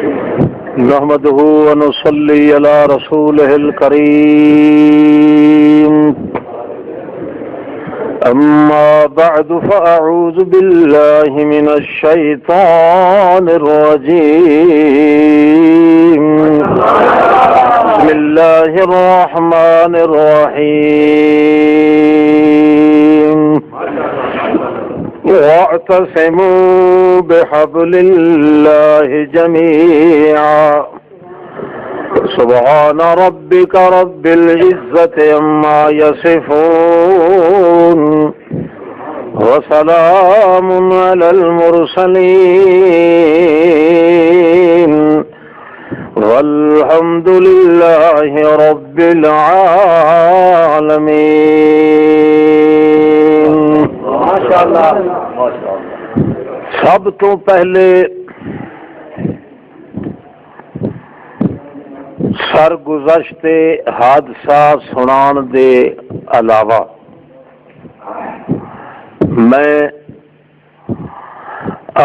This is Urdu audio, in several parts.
نحمده ونصلي على رسوله الكريم أما بعد فأعوذ بالله من الشيطان الرجيم بسم الله الرحمن الرحيم واعتصموا بحبل الله جميعا سبحان ربك رب العزة عما يصفون وسلام على المرسلين والحمد لله رب العالمين. ماشاءاللہ. سب تو پہلے سرگزشت حادثہ سنان دے علاوہ میں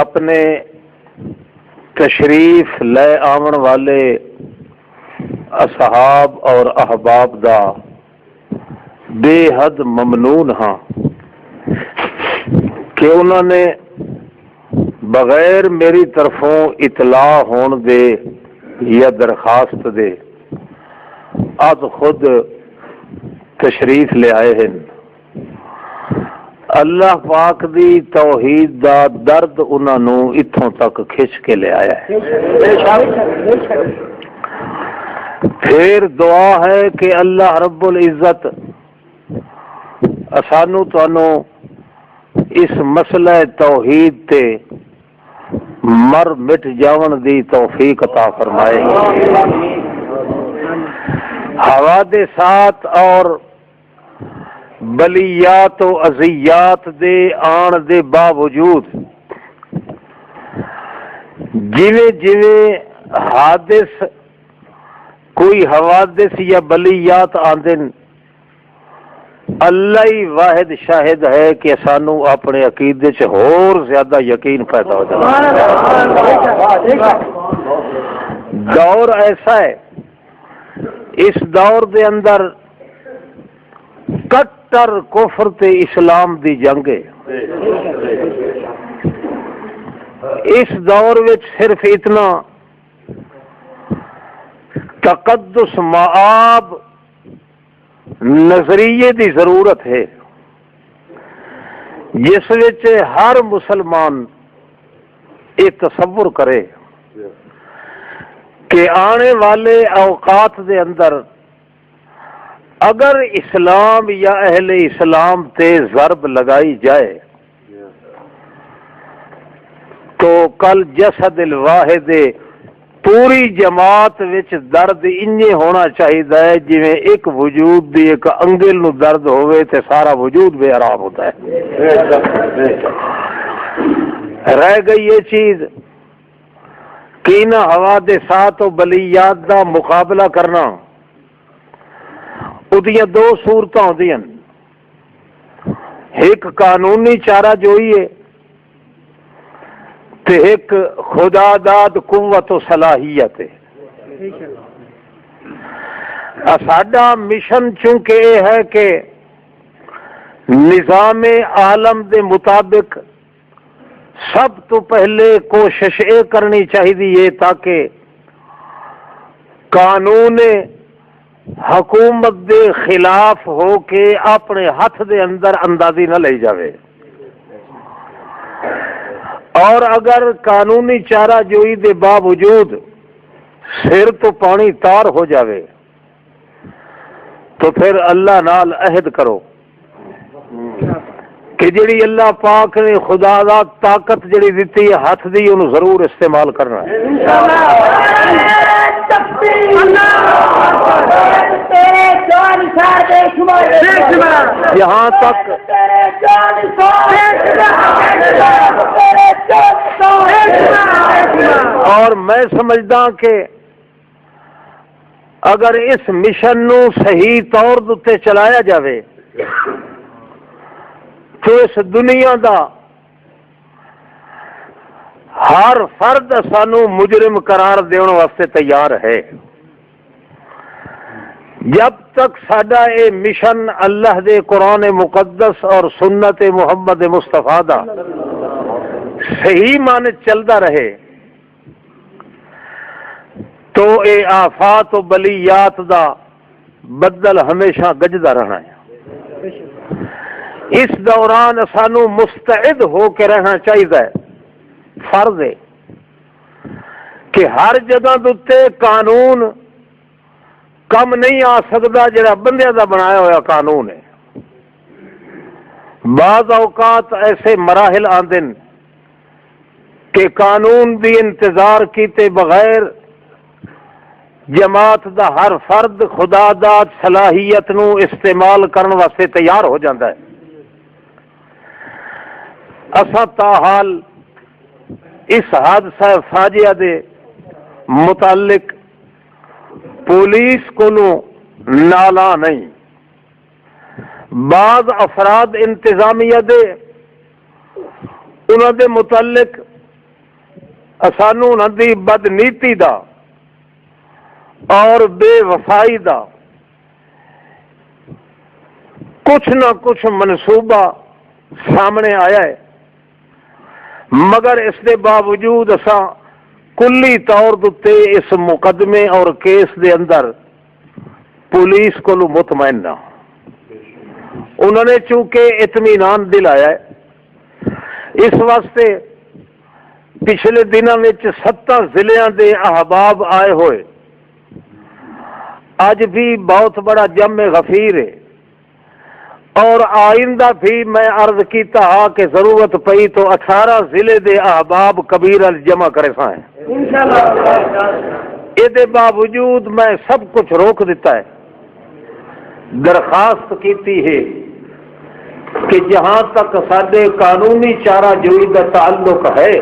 اپنے تشریف لے آون والے اصحاب اور احباب دا بے حد ممنون ہاں کہ انہوں نے بغیر میری طرفوں اطلاع ہون دے یا درخواست دے آج خود تشریف لے آئے ہیں. اللہ پاک دی توحید دا درد انہوں نے اتھوں تک کھچ کے لے آیا ہے. پھر دعا ہے کہ اللہ رب العزت اسانو تانوں اس مسئلہ توحید تے مر مٹ جاون دی توفیق عطا فرمائے. حوادثات اور بلیات و اذیات دے آن دے باوجود جویں جویں حادث کوئی حوادث یا بلیات آندن اللہ ہی واحد شاہد ہے کہ سانو اپنے عقیدے چ اور زیادہ یقین پیدا ہو جائے. دور ایسا ہے اس دور دے اندر کٹر کفر تے اسلام دی جنگ ہے. اس دور وچ صرف اتنا تقدس مآب نظریے دی ضرورت ہے جس وچ ہر مسلمان یہ تصور کرے کہ آنے والے اوقات دے اندر اگر اسلام یا اہل اسلام تے ضرب لگائی جائے تو کل جسد الواحد پوری جماعت وچ درد انجے ہونا چاہیے جویں ایک وجود دی ایک انگل نو درد ہوئے تے سارا وجود بے آرام ہوتا ہے. رہ گئی یہ چیز کہ ان حوادثات و بلیات دا مقابلہ کرنا ادیاں دو صورتاں ہوندیاں. ایک قانونی چارہ جوئی ہے تے ایک خدا داد قوت و صلاحیت ہے. ساڈا مشن چونکہ یہ ہے کہ نظام عالم دے مطابق سب تو پہلے کوشش یہ کرنی چاہیے تاکہ قانون حکومت دے خلاف ہو کے اپنے ہاتھ دے اندر اندازی نہ لے جاوے. اور اگر قانونی چارہ جوئی دے باوجود سر تو پانی تار ہو جاوے تو پھر اللہ نال عہد کرو کہ جڑی اللہ پاک نے خدا دا طاقت جڑی دیتی ہے ہاتھ دی انہوں ضرور استعمال کرنا ہے. یہاں تک اور میں سمجھدا کہ اگر اس مشن نو صحیح طور تے چلایا جاوے تو اس دنیا دا ہر فرد سانو مجرم قرار دینے واسطے تیار ہے. جب تک ساڈا یہ مشن اللہ دے قرآن مقدس اور سنت محمد مصطفیٰ دا صحیح معنی چلتا رہے تو اے آفات و بلیات دا بدل ہمیشہ گجدا رہنا ہے. اس دوران سانو مستعد ہو کے رہنا چاہیے. فرض ہے کہ ہر جگہ دے قانون کم نہیں آ سکتا جڑا بندے دا بنایا ہوا قانون ہے. بعض اوقات ایسے مراحل آندے کہ قانون دی انتظار کیتے بغیر جماعت دا ہر فرد خدا داد صلاحیت نو استعمال کرنے واسطے تیار ہو جاتا ہے. اساں تاحال اس حادثہ فاجعہ دے متعلق پولیس کو نالا نہیں. بعض افراد انتظامیہ دے انہوں دے متعلق سانو انہوں دی بدنیتی دا اور بے وفائی دا کچھ نہ کچھ منصوبہ سامنے آیا ہے، مگر اس کے باوجود اساں کلی طور تے اس مقدمے اور کیس دے اندر پولیس کو مطمئن نہ. انہوں نے چونکہ اطمینان دلایا ہے، اس واسطے پچھلے دنوں میں 7 ضلع دے احباب آئے ہوئے. آج بھی بہت بڑا جمع غفیر ہے اور آئندہ بھی میں عرض کیتا ہاں کہ ضرورت پئی تو 18 ضلع دے احباب کبیر جمع کرے سائیں. یہ باوجود میں سب کچھ روک دیتا ہے. درخواست کیتی ہے کہ جہاں تک سارے قانونی چارہ جوئی کا تعلق ہے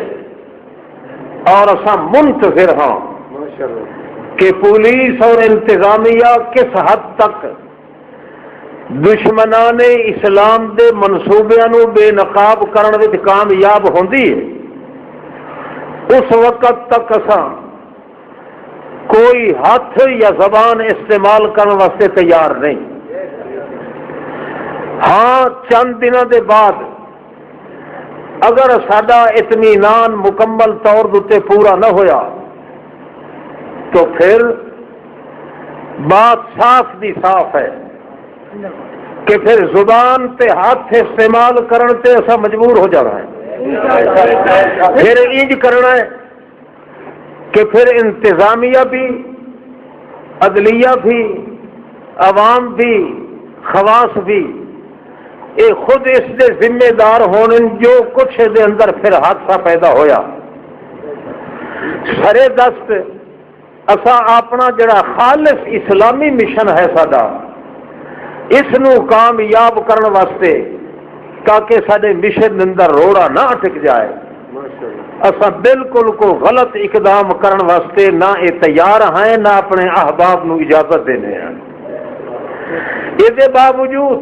اور اساں منتظر ہاں کہ پولیس اور انتظامیہ کس حد تک دشمنان اسلام دے منصوبیاں نو بے نقاب کرن وچ کامیاب ہوندی ہے. اس وقت تک اساں کوئی ہاتھ یا زبان استعمال کرنے واسطے تیار نہیں. ہاں چند دنوں دے بعد اگر ساڈا اطمینان مکمل طور تے پورا نہ ہویا تو پھر بات صاف دی صاف ہے کہ پھر زبان تے ہاتھ استعمال کرن تے ایسا مجبور ہو جانا ہے. پھر انج کرنا ہے کہ پھر انتظامیہ بھی، عدلیہ بھی، عوام بھی، خواص بھی اے خود اس دے ذمہ دار ہونے جو کچھ دے اندر پھر حادثہ پیدا ہویا. سرے دست اسا اپنا جڑا خالص اسلامی مشن ہے ساڈا اس نو کامیاب کرنے واسطے تاکہ سارے مشن اندر روڑا نہ اٹک جائے اسا بالکل کو غلط اقدام کرنے واسطے نہ یہ تیار ہیں نہ اپنے احباب نو اجازت دینے ہیں. یہ باوجود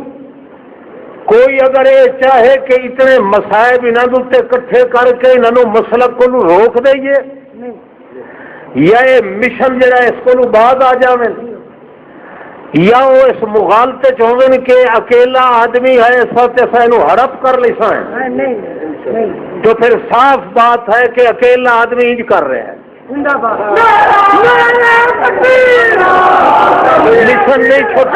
کوئی اگر یہ چاہے کہ اتنے مسائب انہوں نے کٹھے کر کے انہوں مسلک کو روک دئیے یا یہ مشن جڑا اس کو بعد آ جائے یا وہ اس مغالطے چاہتے کہ اکیلا آدمی ہے اس وقت ایسا یہ ہڑپ کر لی سائیں تو پھر صاف بات ہے کہ اکیلا آدمی انج کر رہے ہیں. مشن نہیں چھوٹ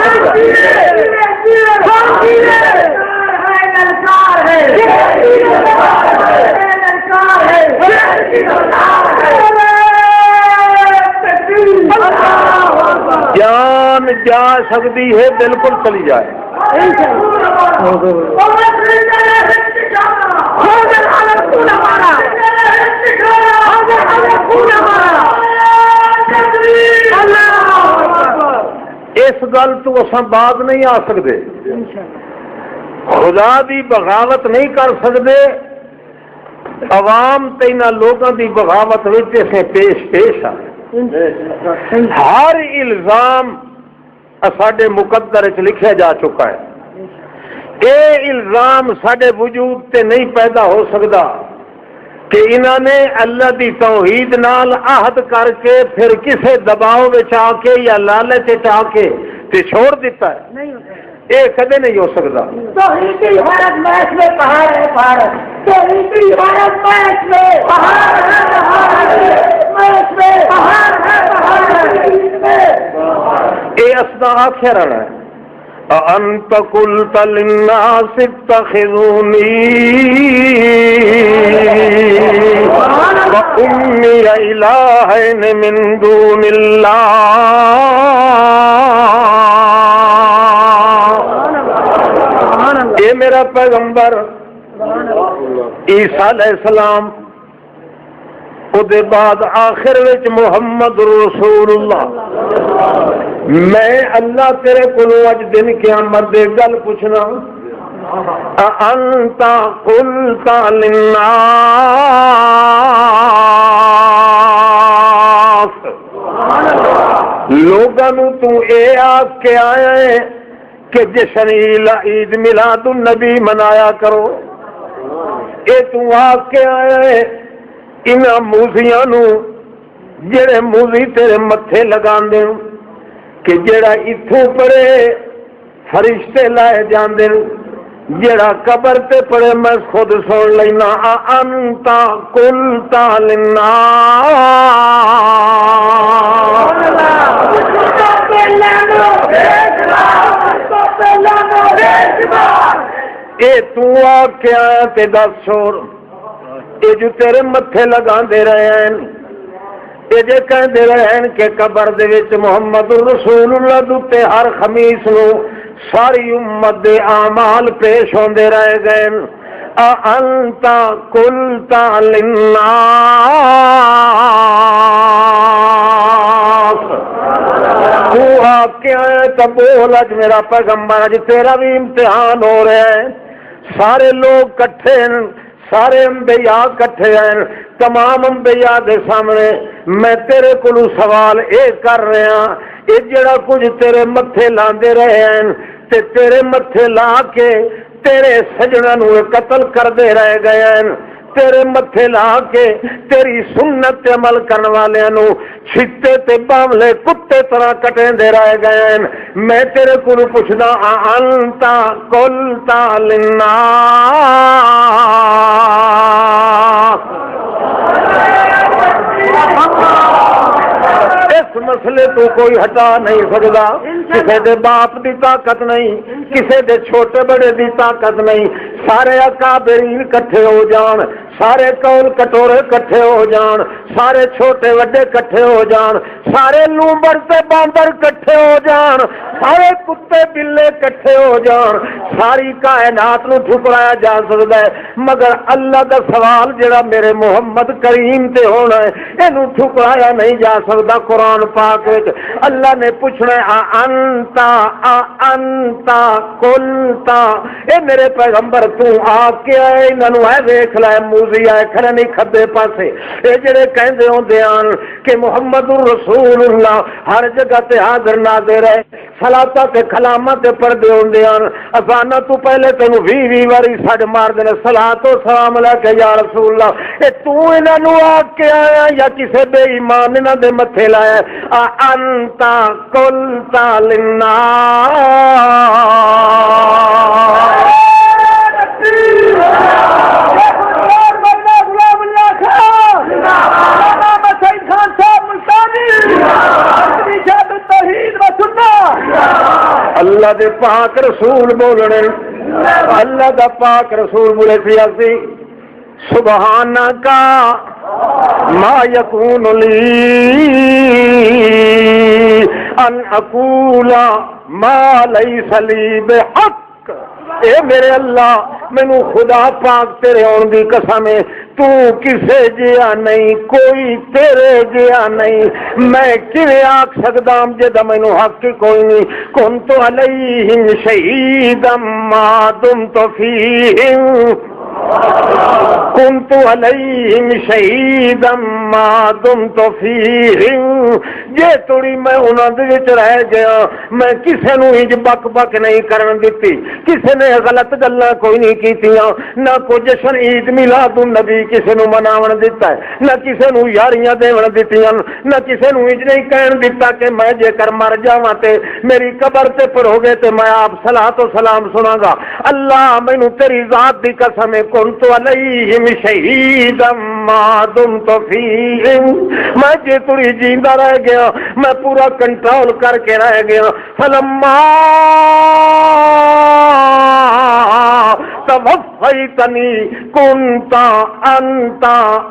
جان جا سکتی ہے بالکل چلی جائے. اس گل تو اصا بعد نہیں آ سکتے، خدا دی بغاوت نہیں کر سکتے، عوام تے انہاں لوگوں دی بغاوت وچ اسے پیش آ. ہر الزام ساڈے مقدر وچ لکھیا جا چکا ہے. اے الزام ساڈے وجود تے نہیں پیدا ہو سکتا کہ انہوں نے اللہ دی توحید نال عہد کر کے پھر کسے دباؤ وچ آ کے یا لالچ وچ آ کے تے چھوڑ دیتا ہے؟ یہ کدے نہیں ہو سکتا. توحید کی عبارت میچ میں پہاڑ ہے پہاڑ، توحید کی عبارت میچ میں پہاڑ ہے پہاڑ، میچ میں پہاڑ ہے پہاڑ. یہ اسنا آخیا رہنا ہے أَأَنْتَ قُلْتَ لِلنَّاسِ اتَّخِذُونِي وَأُمِّيَ إِلَٰهَيْنِ مِن دُونِ اللَّهِ. اے میرا پیغمبر عیسیٰ علیہ السلام، دے بعد آخر وچ محمد رسول اللہ. میں اللہ تیرے کولوں اج دن قیامت دے گل پوچھنا، انت قلت للناس، لوگاں نوں تو اے آکھ کے آیا ہے کہ جشن عید میلاد النبی منایا کرو. اے تو آکھ کے آیا ہے انہاں موزیاں نو جڑے موزی تیرے متھے لگاندے کہ جڑا اتھوں پڑے فرشتے لائے جاندے، جڑا قبر تے پڑے میں خود سن لینا. انت قلت للناس، اے تو آ کے آیا تے دس چھوڑ، یہ جو تیرے متھے لگا دے رہے ہیں، یہ جو کہہ دے رہے ہیں کہ قبر دے وچ محمد رسول اللہ دوتے ہر خمیس نو ساری امت دے اعمال پیش ہوندے رہ گئے. انت قلت للناس، تو آپ کے آئے تو بول اج میرا پیغمبر، اج تیرا بھی امتحان ہو رہا ہے. سارے لوگ کٹھے ہیں، سارے انبیاء کٹھے ہیں، تمام انبیاء دے سامنے میں تیرے کولو سوال اے کر رہا، اے جڑا کچھ تیرے متھے لاندے رہے ہیں تے تیرے متھے لا کے تیرے سجنا نو قتل کر دے رہ گئے ہیں، تیرے متھے لا کے تیری سنت تے عمل کرنے والے نو چھتے تے باملے کتے طرح کٹیں دے رہ گئے ہیں. میں تیرے کو پوچھنا، انت قلت للناس. اس مسئلے تو کوئی ہٹا نہیں سکتا، کسی دے باپ دی طاقت نہیں، کسی دے چھوٹے بڑے دی طاقت نہیں. سارے اکابرین کٹھے ہو جان، سارے کول کٹورے کٹھے ہو جان، سارے چھوٹے وڈے کٹھے ہو جان، سارے لومبر تے باندر کٹھے ہو جان، سارے کتے بلے کٹھے ہو جان، ساری کائنات نو ٹھکرایا جا سکتا ہے، مگر اللہ دا سوال جڑا میرے محمد کریم تے ہونا ہے اینو ٹھکرایا نہیں جا سکتا. قرآن پاک وچ اللہ نے پوچھنا ہے انت قلت، اے میرے پیغمبر تو آ کے آئے انہاں نو اے ویکھ لے موزی آئے کھڑے نہیں کھبے پاسے، اے جڑے کہندے ہوندے آن کہ محمد رسول اللہ ہر جگہ تے حاضر ناظر ہے، صلاۃ تے کلامات تے پڑھدے ہوندے آن، اذان تو پہلے تینوں 20 واری سڈ مار دے صلاۃ و سلام علیکہ یا رسول اللہ. اے تو انہاں نو آ کے آیا یا کسے بے ایمان انہاں دے متھے لایا؟ انت قلت للناس. اللہ دے پاک رسول بولنے، اللہ دا پاک رسول بولے سی سبحانک ما یکون لی ان اقول ما لیس لی بحق. اے میرے اللہ مینوں خدا پاک تیرے ہون دی قسم ہے، تو کسے جیا نہیں، کوئی تیرے جیا نہیں، میں کیویں آکھ سکدا جدا مینوں حق کوئی نہیں. کنت علیہم شہیدا ما دمت فیہم، کنت علیہم شہیدا ما دمت فیہم، جے توڑی میں انہاں دے وچ رہ گیا میں کسے نو انج بک بک نہیں کرن دتی کسے نے غلط گلاں کوئی نہیں کیتیاں نہ کوئی جشن عید میلاد النبی کسے نو مناون دتا ہے نہ کسے نو یاریاں دیون دتیاں نہ کسے نو انج نہیں کہن دتا کہ میں جے کر مر جاواں تے میری قبر تے پڑھوگے تے میں آپ صلاۃ و سلام سناں گا اللہ مینوں تیری ذات دی قسم ہے کنت علیہم شہیدا ما دمت فیہم میں جے تری جیندا رہ گیا میں پورا کنٹرول کر کے رہ گیا فلما توفیتنی کنت انت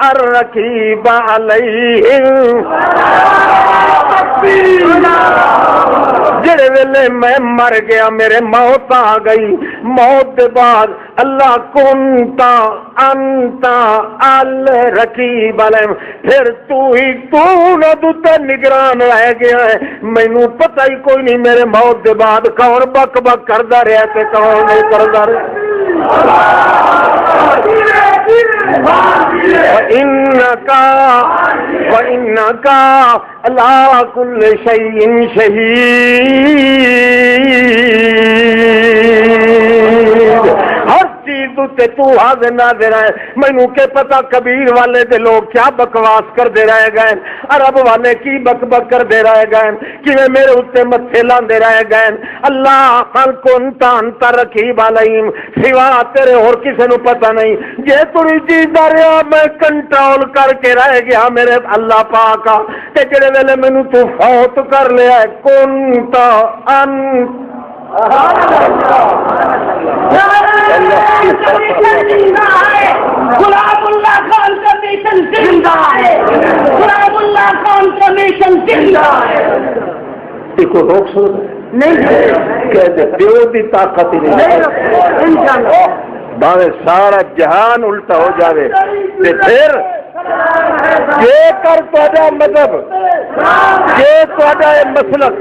الرقیب علیہم جڑے ویلے میں مر گیا میرے موت آ گئی موت دے بعد اللہ کنت انت الرقیب علیہم پھر تو نہ نگران رہ گیا ہے مینوں پتہ ہی کوئی نہیں میرے موت دے بعد کون بک بک کردا رہا تے کون نہیں کردا رہا وَإِنَّكَ عَلَىٰ كُلِّ شَيْءٍ شَهِيدٌ ہر چیز تے تو حاضر ناظر ہے مینوں کے پتا کبیر والے دے لوگ کیا بکواس کردے رہ گئے عرب والے کی بک بک کردے رہ گئے کیویں میرے اوتے متھے لاندے رہ گئے اللہ ہل کنت انت رقیب علیہم سوا تیرے اور کسے نو پتہ نہیں جے تری جیندا رہیا میں کنٹرول کر کے رہ گیا میرے اللہ پاک تے جڑے ویلے مینوں تو فوت کر لیا کنت انت غلام اللہ خان کا مشن زندہ ہے غلام اللہ خان کا مشن زندہ ہے کو روک سکتے نہیں کہتے پیو دی طاقت ہی نہیں انشاءاللہ باوے سارا جہان الٹا ہو جاوے تے پھر جے کر تہاڈا مذہب جے تہاڈا مسلک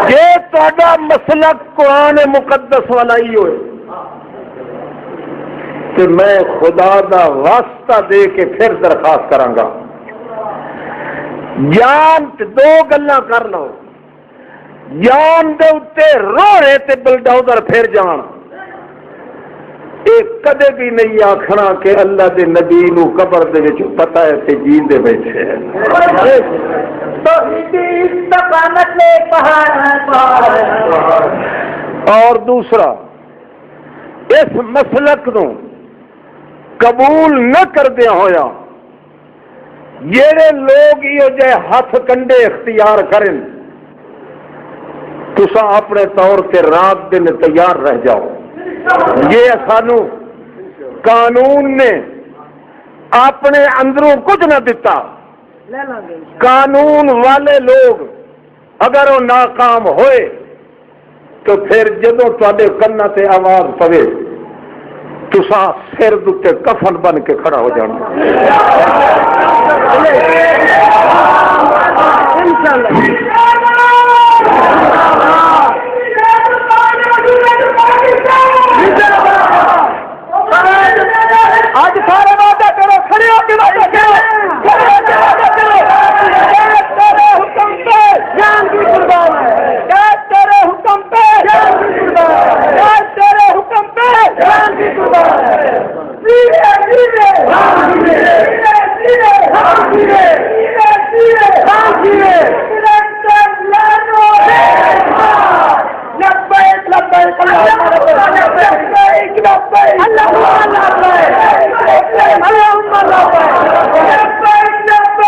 جے تہاڈا مسلک قرآن مقدس والا ہی ہوئے کہ میں خدا دا واسطہ دے کے پھر درخواست کراں گا جان دو گلاں کر لو جان دے اتے روڑے تے بلڈوزر پھر جان ایک کدے بھی نہیں آکھنا کہ اللہ دے نبی نو قبر دے وچ پتہ ہے تے جین دے بیٹھے ہیں اور دوسرا اس مسلک نو قبول نہ کردیا ہویا جڑے لوگ یہ جے ہاتھ کنڈے اختیار کریں تسا اپنے طور سے رات دن تیار رہ جاؤ یہ سانو قانون نے اپنے اندروں کچھ نہ دیتا قانون والے لوگ اگر وہ ناکام ہوئے تو پھر جدوں تواڈے کنا تے آواز پوے تسا سر دے کفن بن کے کھڑا ہو جانا آج سارے وعدہ کرو کھڑے ہو کے وعدہ کرو تیرے حکم پہ جان کی قربان ہے تیرے حکم پہ جان کی قربان ہے تیرے حکم پہ جان کی قربان ہے سیرے سیرے ہاں سیرے سیرے ہاں سیرے سیرے ہاں سیرے لبیک لبیک اللہم لبیک اللہم لبیک تیرے حکم پر تیرے حکم پر سیرے سیرے سیرے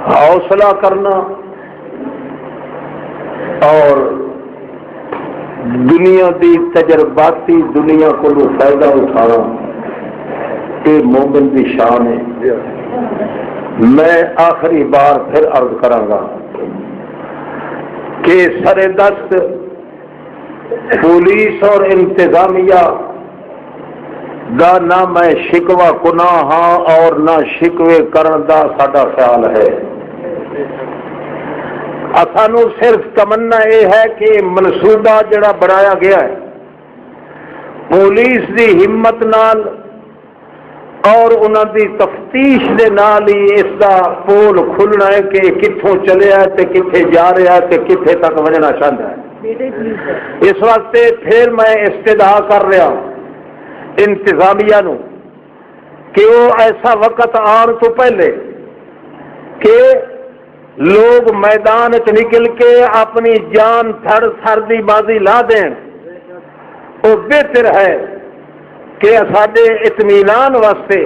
حوصلہ کرنا اور دنیا دی تجرباتی دنیا کو فائدہ اٹھانا یہ مومن دی شان ہے. میں آخری بار پھر عرض کراں گا کہ سر دست پولیس اور انتظامیہ دا نہ میں شکوہ گناہ ہاں اور نہ شکوے کرن دا ساڈا خیال ہے. سانو صرف تمنا یہ ہے کہ منصوبہ جڑا بنایا گیا ہے پولیس دی ہمت نال اور انہوں دی تفتیش دے نال ہی اس دا پول کھلنا ہے کہ کتھوں چلیا ہے تے کتھے جا رہا ہے تے کتھے تک وجنا چاہتا ہے. اس واسطے پھر میں استدعا کر رہا انتظامیہ نو کہ وہ ایسا وقت آن تو پہلے کہ لوگ میدان چ نکل کے اپنی جان تھڑ تھر دی بازی لا دین. وہ بہتر ہے کہ ساڈے اطمینان واسطے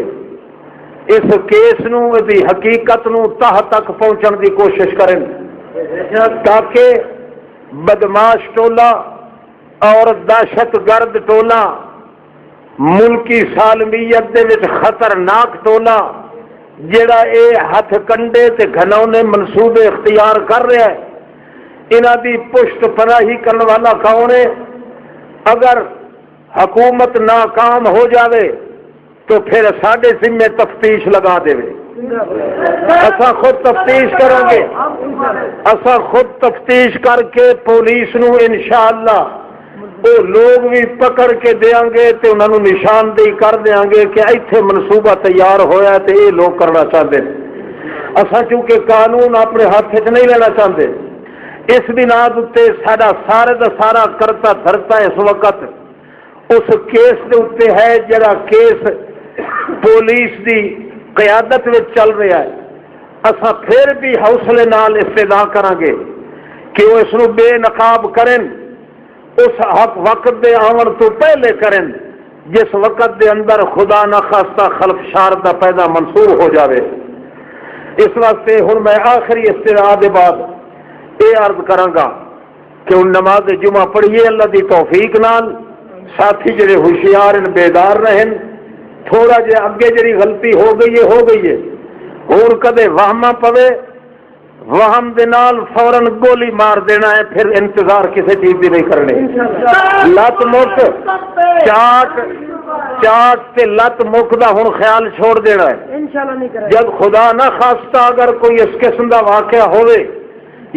اس کیس نو دی حقیقت نو تہ تک پہنچن دی کوشش کریں تاکہ بدماش ٹولا اور دہشت گرد ٹولا ملکی سالمیت دے وچ خطرناک ٹولا جڑا اے ہاتھ کنڈے تے گھنونے منصوبے اختیار کر رہا ہے انہاں دی پشت پناہی کرنے والا کون ہے؟ اگر حکومت ناکام ہو جاوے تو پھر ساڈے ذمے تفتیش لگا دے. اسا خود تفتیش کریں گے. اسا خود تفتیش کر کے پولیس نو انشاءاللہ وہ لوگ بھی پکڑ کے دیاں گے تے انہوں نے نشاندہی کر دیاں گے کہ ایتھے منصوبہ تیار ہویا تے یہ لوگ کرنا چاہتے ہیں. اسا چونکہ قانون اپنے ہاتھ وچ نہیں لینا چاہتے اس بنا تے سارا سارے دا سارا کرتا دھرتا اس وقت اس کیس دے اوتے ہے جڑا کیس پولیس دی قیادت وچ چل رہا ہے. اسا پھر بھی حوصلے نال استدعا کریں گے کہ وہ اس نو بے نقاب کریں اس حق وقت دے آون تو پہلے کریں جس وقت دے اندر خدا نہ خواستہ خلف شار دا پیدا منصور ہو جاوے. اس واسطے ہن میں آخری استدعا دے بعد یہ عرض کراں گا کہ ان نماز جمعہ پڑھیے اللہ دی توفیق نال ساتھی جڑے ہوشیار ان بیدار رہن. تھوڑا جے اگے جڑی غلطی ہو گئی ہے ہور کدے وہمہ پوے وہم دے نال فوراً گولی مار دینا ہے پھر انتظار کسی چیز بھی نہیں کرنے. لت مک چاٹ تے لت مک دا ہن خیال چھوڑ دینا ہے. جب خدا نہ خواستہ اگر کوئی اس قسم دا واقعہ ہوئے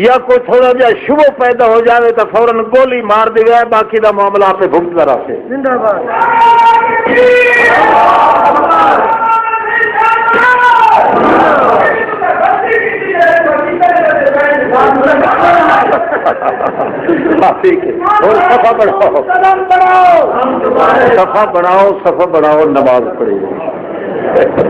یا کوئی تھوڑا جہا شبہ پیدا ہو جائے تو فوراً گولی مار دے گا باقی دا معاملہ آپ بھگتتا رہے. صفا بناؤ نماز پڑھے.